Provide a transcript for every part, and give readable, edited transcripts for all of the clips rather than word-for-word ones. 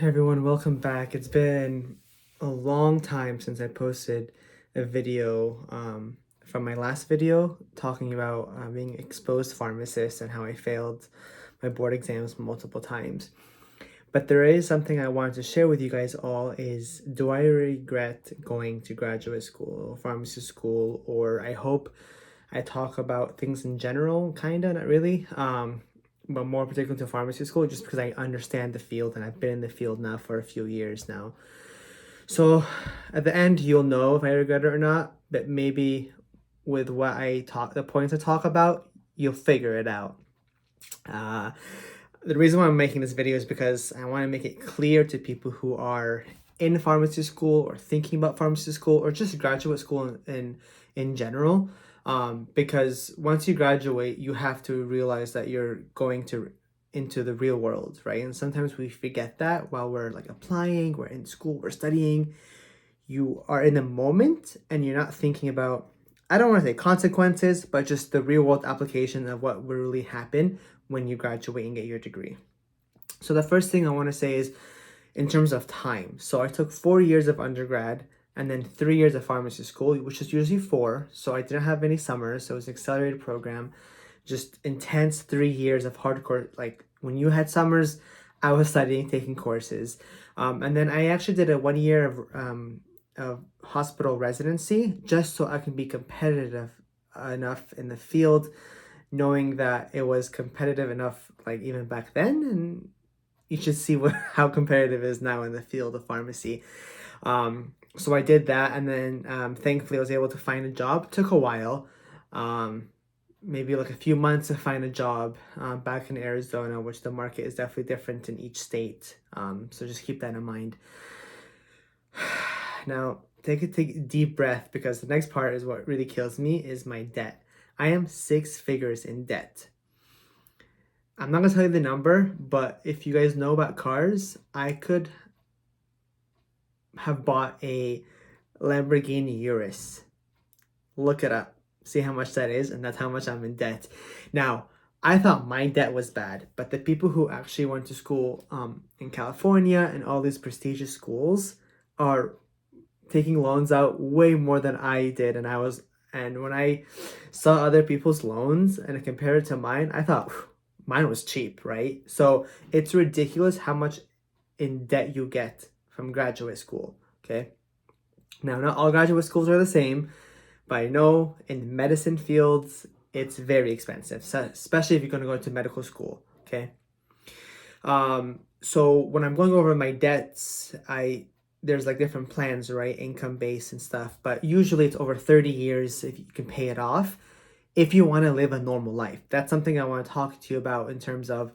Hey everyone, welcome back. It's been a long time since I posted a video from my last video talking about being exposed pharmacist and how I failed my board exams multiple times. But there is something I wanted to share with you guys all is, do I regret going to graduate school or pharmacy school? Or I hope I talk about things in general, kinda, not really. But more particularly to pharmacy school, just because I understand the field and I've been in the field now for a few years now. So at the end, you'll know if I regret it or not, but maybe with the points I talk about, you'll figure it out. Uh, the reason why I'm making this video is because I want to make it clear to people who are in pharmacy school or thinking about pharmacy school or just graduate school in general. Because once you graduate, you have to realize that you're going into the real world, right? And sometimes we forget that while we're like applying, we're in school, we're studying. You are in the moment and you're not thinking about, I don't want to say consequences, but just the real world application of what will really happen when you graduate and get your degree. So the first thing I want to say is in terms of time. So I took 4 years of undergrad and then 3 years of pharmacy school, which is usually 4. So I didn't have any summers. So it was an accelerated program, just intense 3 years of hardcore. Like when you had summers, I was studying, taking courses. And then I actually did a 1 year of hospital residency just so I can be competitive enough in the field, knowing that it was competitive enough, like even back then. And you should see how competitive it is now in the field of pharmacy. So I did that, and then thankfully I was able to find a job. Took a while, maybe like a few months to find a job back in Arizona, which the market is definitely different in each state. So just keep that in mind. Now, take a deep breath, because the next part is what really kills me, is my debt. I am 6 figures in debt. I'm not gonna tell you the number, but if you guys know about cars, I could have bought a Lamborghini Urus. Look it up, see how much that is, and that's how much I'm in debt. Now, I thought my debt was bad, but the people who actually went to school in California and all these prestigious schools are taking loans out way more than I did. And when I saw other people's loans and I compared it to mine, I thought mine was cheap, right? So it's ridiculous how much in debt you get from graduate school, okay? Now, not all graduate schools are the same, but I know in medicine fields, it's very expensive, so especially if you're going to go to medical school, okay? So when I'm going over my debts, there's like different plans, right? Income-based and stuff, but usually it's over 30 years if you can pay it off, if you want to live a normal life. That's something I want to talk to you about in terms of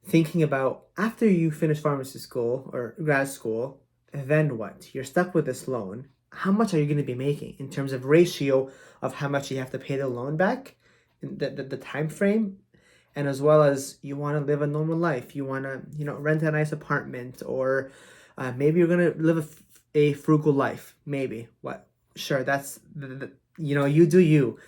thinking about after you finish pharmacy school or grad school, then what? You're stuck with this loan. How much are you going to be making in terms of ratio of how much you have to pay the loan back, the time frame, and as well as you want to live a normal life. You want to, rent a nice apartment, or maybe you're going to live a frugal life. Maybe. What? Sure, that's, you do you.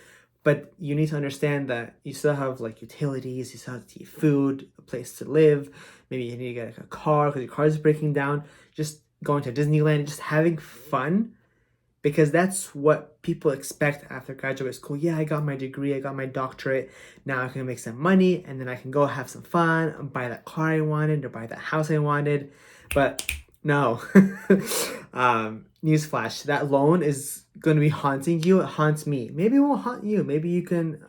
But you need to understand that you still have like utilities, you still have to eat food, a place to live. Maybe you need to get a car because your car is breaking down. Just going to Disneyland, just having fun, because that's what people expect after graduate school. Yeah, I got my degree, I got my doctorate. Now I can make some money and then I can go have some fun and buy that car I wanted or buy that house I wanted. But no. Newsflash, that loan is going to be haunting you. It haunts me. Maybe it won't haunt you. Maybe you can,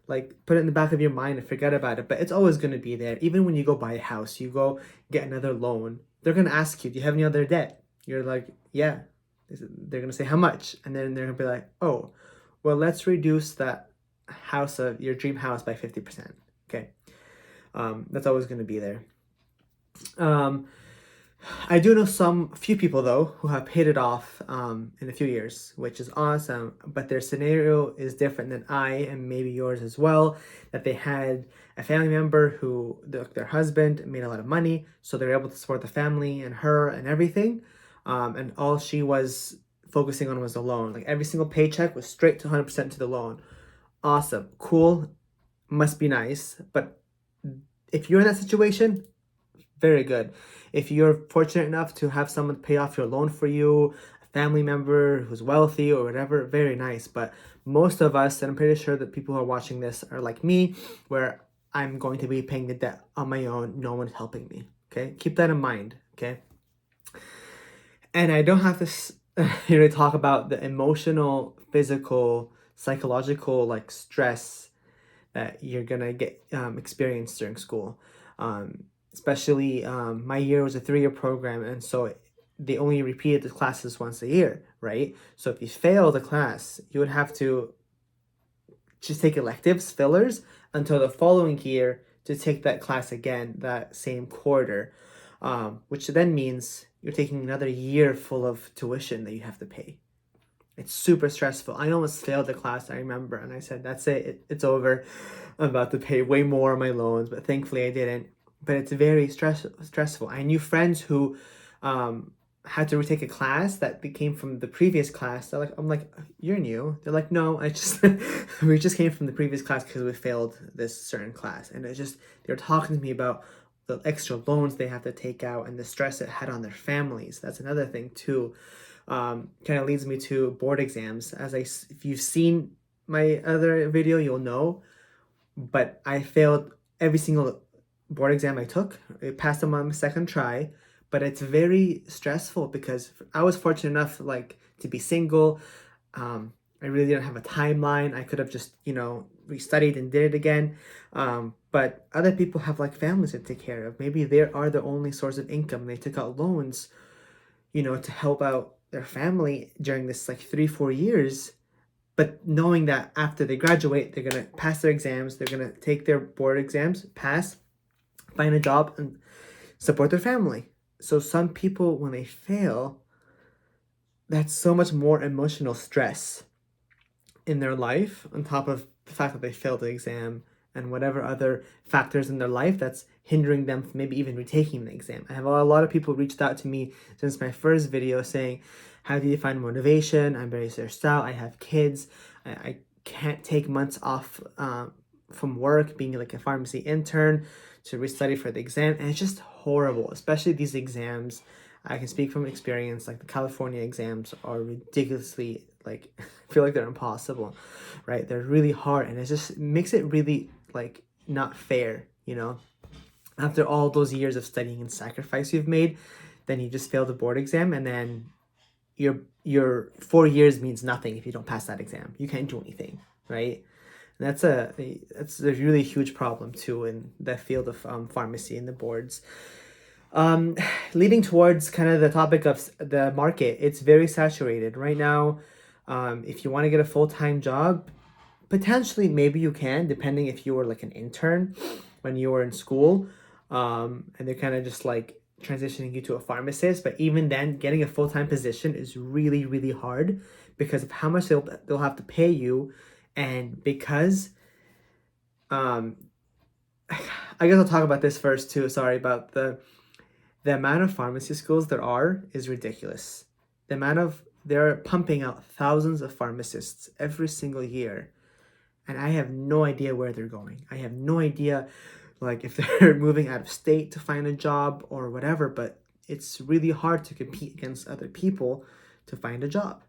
like put it in the back of your mind and forget about it. But it's always going to be there. Even when you go buy a house, you go get another loan, they're going to ask you, do you have any other debt? You're like, yeah. They're going to say, how much? And then they're going to be like, oh, well, let's reduce that house of your dream house by 50%. Okay. That's always going to be there. I do know few people though who have paid it off in a few years, which is awesome, but their scenario is different than and maybe yours as well, that they had a family member who their husband made a lot of money, so they're able to support the family and her and everything, and all she was focusing on was the loan. Like every single paycheck was straight to 100% to the loan. Awesome, cool, must be nice. But if you're in that situation, very good. If you're fortunate enough to have someone pay off your loan for you, a family member who's wealthy or whatever, very nice. But most of us, and I'm pretty sure that people who are watching this are like me, where I'm going to be paying the debt on my own. No one's helping me. Okay, keep that in mind. Okay, and I don't have to talk about the emotional, physical, psychological like stress that you're gonna get experience during school. Especially my year was a 3-year program, and so they only repeated the classes once a year, right? So if you fail the class, you would have to just take electives, fillers, until the following year to take that class again that same quarter, which then means you're taking another year full of tuition that you have to pay. It's super stressful. I almost failed the class, I remember, and I said, that's it's over. I'm about to pay way more on my loans, but thankfully I didn't. But it's very stressful. I knew friends who had to retake a class that came from the previous class. I'm like, you're new. They're like, no, we just came from the previous class because we failed this certain class. And they're talking to me about the extra loans they have to take out and the stress it had on their families. That's another thing too. Kind of leads me to board exams. If you've seen my other video, you'll know, but I failed every single board exam I took. I passed them on my second try, but it's very stressful because I was fortunate enough to be single. I really didn't have a timeline. I could have just, restudied and did it again. But other people have families to take care of. Maybe they are their only source of income. They took out loans, to help out their family during this 3-4 years, but knowing that after they graduate, they're going to pass their exams, they're going to take their board exams, pass, find a job, and support their family. So some people, when they fail, that's so much more emotional stress in their life, on top of the fact that they failed the exam and whatever other factors in their life that's hindering them from maybe even retaking the exam. I have a lot of people reached out to me since my first video saying, how do you find motivation? I'm very stressed out. I have kids. I can't take months off from work, being a pharmacy intern, to restudy for the exam. And it's just horrible, especially these exams. I can speak from experience, the California exams are ridiculously, I feel like they're impossible, right? They're really hard, and it just makes it really, not fair, After all those years of studying and sacrifice you've made, then you just fail the board exam, and then your 4 years means nothing if you don't pass that exam. You can't do anything, right? And that's a really huge problem too in the field of pharmacy and the boards. Leading towards kind of the topic of the market, it's very saturated right now. If you want to get a full-time job, potentially maybe you can, depending if you were an intern when you were in school, and they're kind of just transitioning you to a pharmacist. But even then, getting a full-time position is really, really hard because of how much they'll have to pay you, and because I guess I'll talk about this first too. Sorry, about the amount of pharmacy schools there are is ridiculous. They're pumping out thousands of pharmacists every single year, and I have no idea where they're going. I have no idea if they're moving out of state to find a job or whatever, but it's really hard to compete against other people to find a job.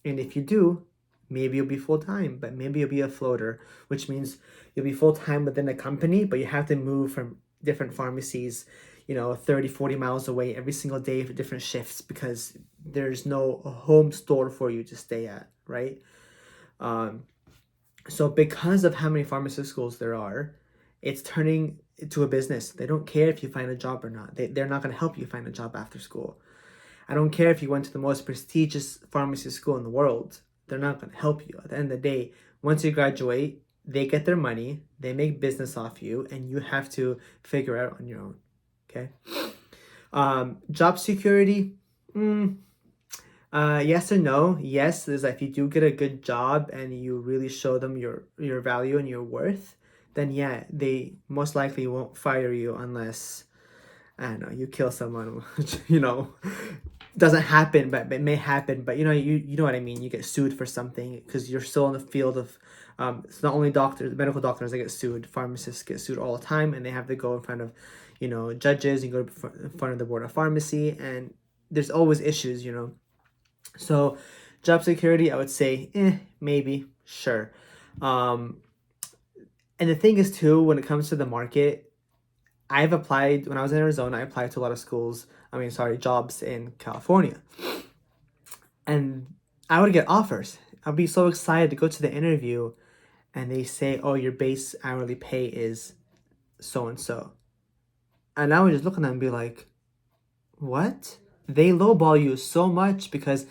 And if you do, maybe you'll be full-time, but maybe you'll be a floater, which means you'll be full-time within a company, but you have to move from different pharmacies, 30, 40 miles away every single day for different shifts because there's no home store for you to stay at, right? So because of how many pharmacy schools there are, it's turning into a business. They don't care if you find a job or not. They're not going to help you find a job after school. I don't care if you went to the most prestigious pharmacy school in the world. They're not going to help you. At the end of the day, once you graduate, they get their money, they make business off you, and you have to figure it out on your own. Okay? Job security, yes and no. Yes, is if you do get a good job and you really show them your value and your worth, then yeah, they most likely won't fire you unless, I don't know, you kill someone, which, doesn't happen, but it may happen. But you know what I mean. You get sued for something because you're still in the field of, it's not only medical doctors that get sued. Pharmacists get sued all the time, and they have to go in front of, judges, you go in front of the board of pharmacy, and there's always issues, So job security, I would say, maybe, sure. And the thing is too, when it comes to the market, I've applied, when I was in Arizona, I applied to a lot of jobs in California. And I would get offers. I'd be so excited to go to the interview, and they say, oh, your base hourly pay is so and so. And I would just look at them and be like, what? They lowball you so much because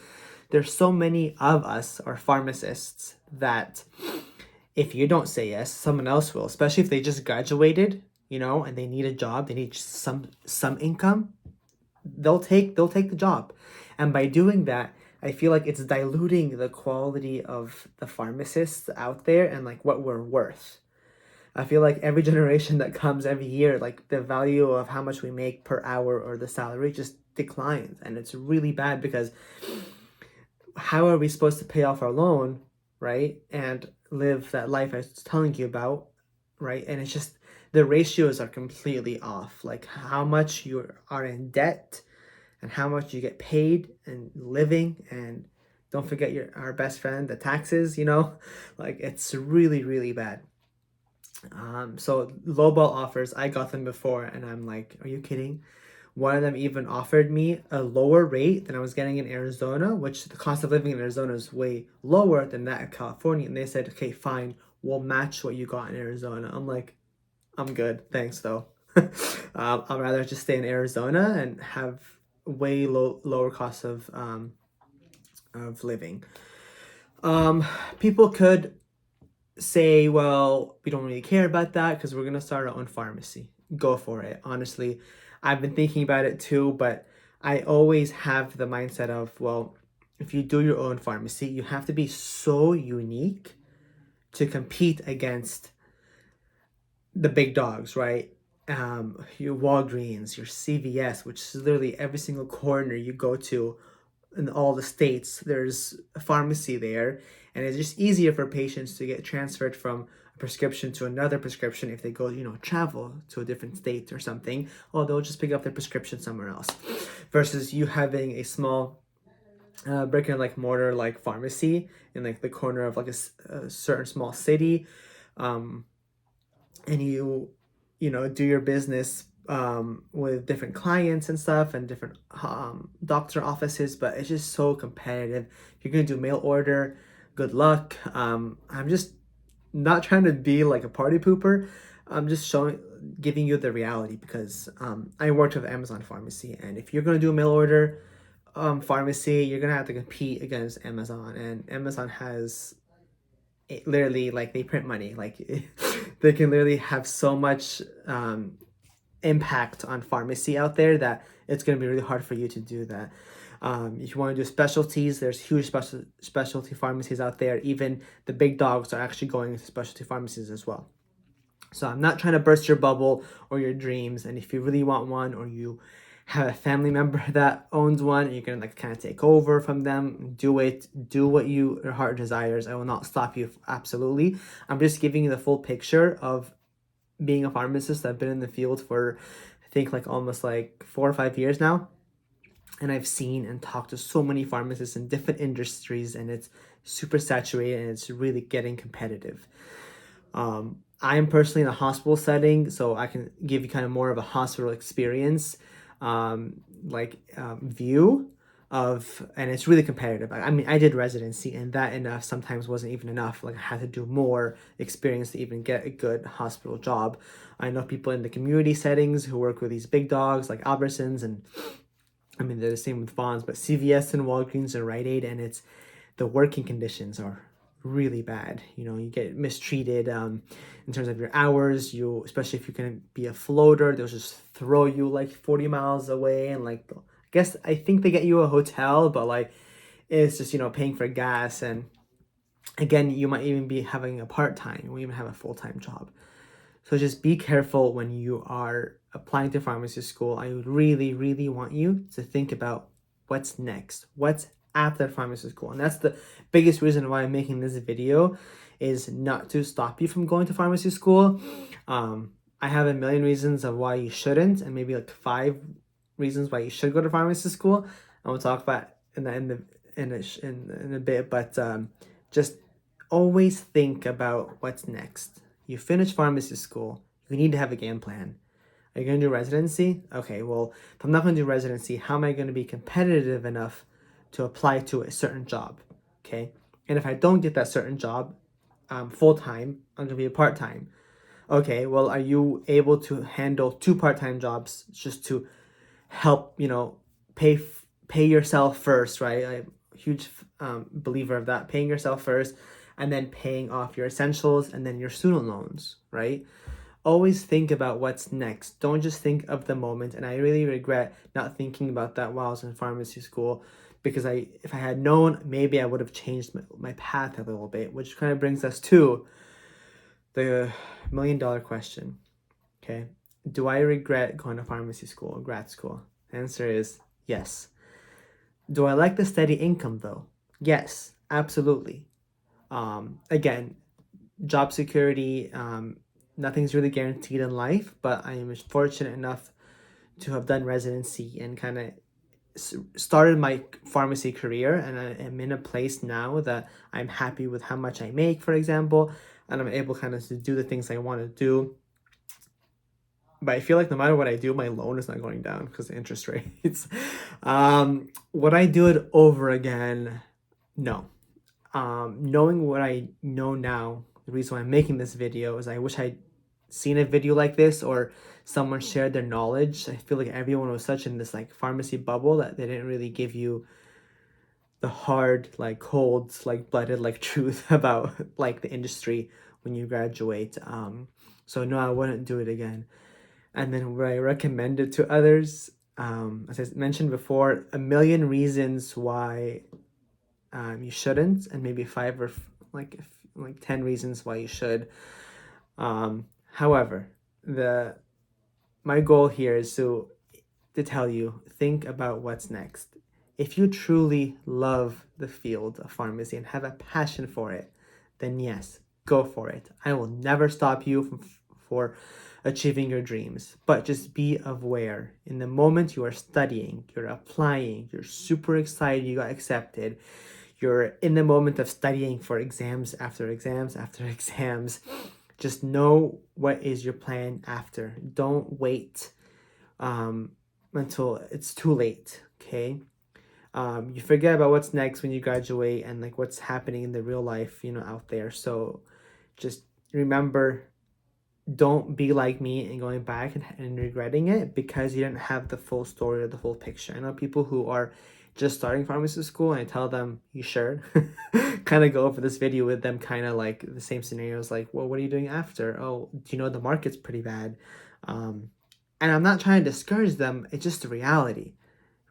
there's so many of us, or pharmacists, that if you don't say yes, someone else will, especially if they just graduated, and they need a job, they need some income, they'll take the job. And by doing that, I feel like it's diluting the quality of the pharmacists out there and like what we're worth. I feel like every generation that comes every year, like the value of how much we make per hour or the salary just declines. And it's really bad because how are we supposed to pay off our loan, right? And live that life I was telling you about, right? And it's just the ratios are completely off. Like how much you are in debt and how much you get paid and living, and don't forget our best friend, the taxes, like it's really, really bad. So lowball offers, I got them before and I'm like, are you kidding? One of them even offered me a lower rate than I was getting in Arizona, which the cost of living in Arizona is way lower than that in California. And they said, okay, fine, we'll match what you got in Arizona. I'm like, I'm good, thanks though. I'd rather just stay in Arizona and have way lower cost of living. People could say, well, we don't really care about that because we're gonna start our own pharmacy. Go for it. Honestly, I've been thinking about it too, but I always have the mindset of, well, if you do your own pharmacy, you have to be so unique to compete against the big dogs, right? Your Walgreens, your CVS, which is literally every single corner you go to in all the states, there's a pharmacy there, and it's just easier for patients to get transferred from a prescription to another prescription if they go, travel to a different state or something, or they'll just pick up their prescription somewhere else, versus you having a small brick and mortar pharmacy in the corner of a certain small city, and you do your business with different clients and stuff and different doctor offices, but it's just so competitive. If you're gonna do mail order, good luck. I'm just not trying to be like a party pooper. I'm just giving you the reality because I worked with Amazon Pharmacy, and if you're gonna do a mail order pharmacy, you're gonna have to compete against Amazon, and Amazon has literally they print money. They can literally have so much impact on pharmacy out there that it's going to be really hard for you to do that. If you want to do specialties, there's huge specialty pharmacies out there. Even the big dogs are actually going into specialty pharmacies as well. So I'm not trying to burst your bubble or your dreams. And if you really want one, or you have a family member that owns one, and you're going to kind of take over from them, do it. Do what your heart desires. I will not stop you, absolutely. I'm just giving you the full picture of being a pharmacist. I've been in the field for, I think, almost 4 or 5 years now. And I've seen and talked to so many pharmacists in different industries, and it's super saturated and it's really getting competitive. I am personally in a hospital setting, so I can give you kind of more of a hospital experience, view of, and it's really competitive. I mean, I did residency, and that enough sometimes wasn't even enough. I had to do more experience to even get a good hospital job. I know people in the community settings who work with these big dogs like Albertsons, and I mean, they're the same with Vons, but CVS and Walgreens and Rite Aid, and it's the working conditions are really bad. You get mistreated in terms of your hours. Especially if you can be a floater, they'll just throw you 40 miles away, and I think they get you a hotel, but it's just paying for gas, and again, you might even be having a part-time, you won't even have a full-time job. So just be careful when you are applying to pharmacy school. I would really, really want you to think about what's next, what's after pharmacy school. And that's the biggest reason why I'm making this video, is not to stop you from going to pharmacy school. I have a million reasons of why you shouldn't, and maybe like 5 reasons why you should go to pharmacy school. And we'll talk about in a bit. But just always think about what's next. You finish pharmacy school, you need to have a game plan. Are you going to do residency? Okay, well, if I'm not going to do residency, how am I going to be competitive enough to apply to a certain job? Okay, and if I don't get that certain job full time, I'm going to be a part time. Okay, well, are you able to handle 2 part-time jobs just to help, pay yourself first, right? I'm a huge believer of that, paying yourself first and then paying off your essentials and then your student loans, right? Always think about what's next. Don't just think of the moment. And I really regret not thinking about that while I was in pharmacy school, because if I had known, maybe I would have changed my path a little bit, which kind of brings us to the $1,000,000 question. Okay, do I regret going to pharmacy school or grad school? The answer is yes. Do I like the steady income though? Yes, absolutely. Again, job security, nothing's really guaranteed in life, but I am fortunate enough to have done residency and kind of started my pharmacy career, and I am in a place now that I'm happy with how much I make, for example, and I'm able kind of to do the things I want to do. But I feel like no matter what I do, my loan is not going down because of interest rates. Would I do it over again? No. Knowing what I know now, the reason why I'm making this video is I wish I'd seen a video like this, or someone shared their knowledge. I feel like everyone was such in this like pharmacy bubble that they didn't really give you the hard, like cold, like blooded, like truth about like the industry when you graduate. So no, I wouldn't do it again. And then would I recommend it to others? As I mentioned before, a million reasons why you shouldn't, and maybe 5 or like 10 reasons why you should. However, my goal here is to tell you, think about what's next. If you truly love the field of pharmacy and have a passion for it, then yes, go for it. I will never stop you for achieving your dreams, but just be aware. In the moment you are studying, you're applying, you're super excited you got accepted, you're in the moment of studying for exams after exams after exams, just know what is your plan after. Don't wait until it's too late, okay? You forget about what's next when you graduate and like what's happening in the real life, out there. So just remember, don't be like me and going back and regretting it because you didn't have the full story or the full picture. I know people who are just starting pharmacy school, and I tell them, you sure? Kind of go over this video with them, kind of like the same scenarios, like, well, what are you doing after? Oh, do you know the market's pretty bad? And I'm not trying to discourage them. It's just the reality,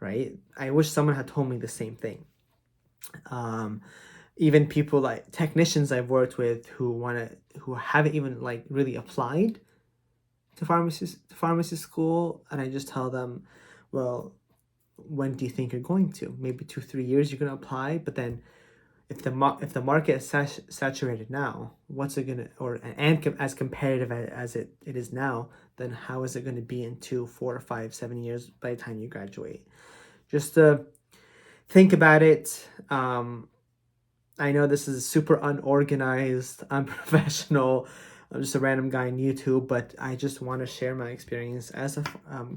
right? I wish someone had told me the same thing. Even people like technicians I've worked with who haven't even like really applied to pharmacy school, and I just tell them, well, when do you think you're going to? Maybe 2-3 years you're gonna apply, but then if the market is saturated now, what's it gonna, as competitive as it is now, then how is it gonna be in 2, 4, 5, 7 years by the time you graduate? Just think about it. I know this is super unorganized, unprofessional. I'm just a random guy on YouTube, but I just want to share my experience as a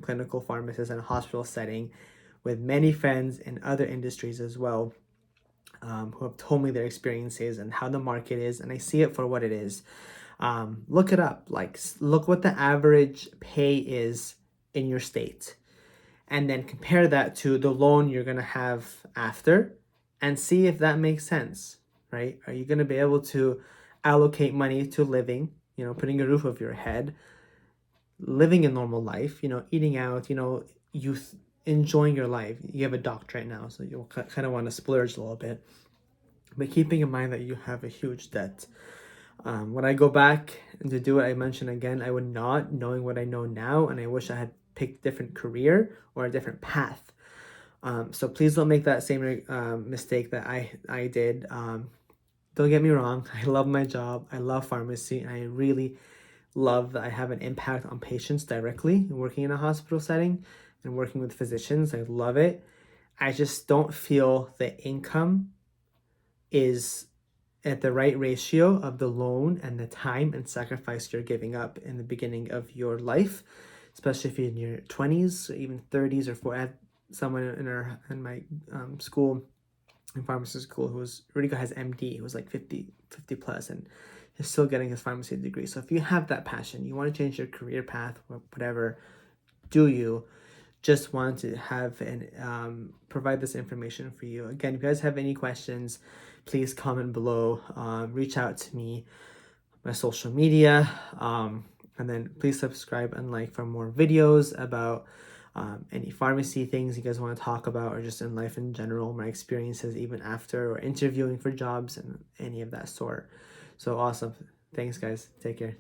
clinical pharmacist in a hospital setting with many friends in other industries as well, who have told me their experiences and how the market is, and I see it for what it is. Look it up. Like, look what the average pay is in your state, and then compare that to the loan you're going to have after, and see if that makes sense, right? Are you going to be able to allocate money to living, putting a roof over your head, living a normal life, eating out, enjoying your life? You have a doctorate now, so you'll kind of want to splurge a little bit, but keeping in mind that you have a huge debt. When I go back and to do it, I mentioned again, I would not, knowing what I know now, and I wish I had picked a different career or a different path. So please don't make that same mistake that I did. Don't get me wrong, I love my job, I love pharmacy, and I really love that I have an impact on patients directly working in a hospital setting and working with physicians. I love it. I just don't feel the income is at the right ratio of the loan and the time and sacrifice you're giving up in the beginning of your life, especially if you're in your 20s or even 30s or 40s. I had someone in my school, in pharmacy school, who was already has MD, who was like 50 plus, and he's still getting his pharmacy degree. So if you have that passion, you want to change your career path or whatever, do you? Just want to have and provide this information for you. Again, if you guys have any questions, please comment below. Reach out to me, my social media, and then please subscribe and like for more videos about any pharmacy things you guys want to talk about, or just in life in general, my experiences even after or interviewing for jobs and any of that sort. So awesome. Thanks guys. Take care.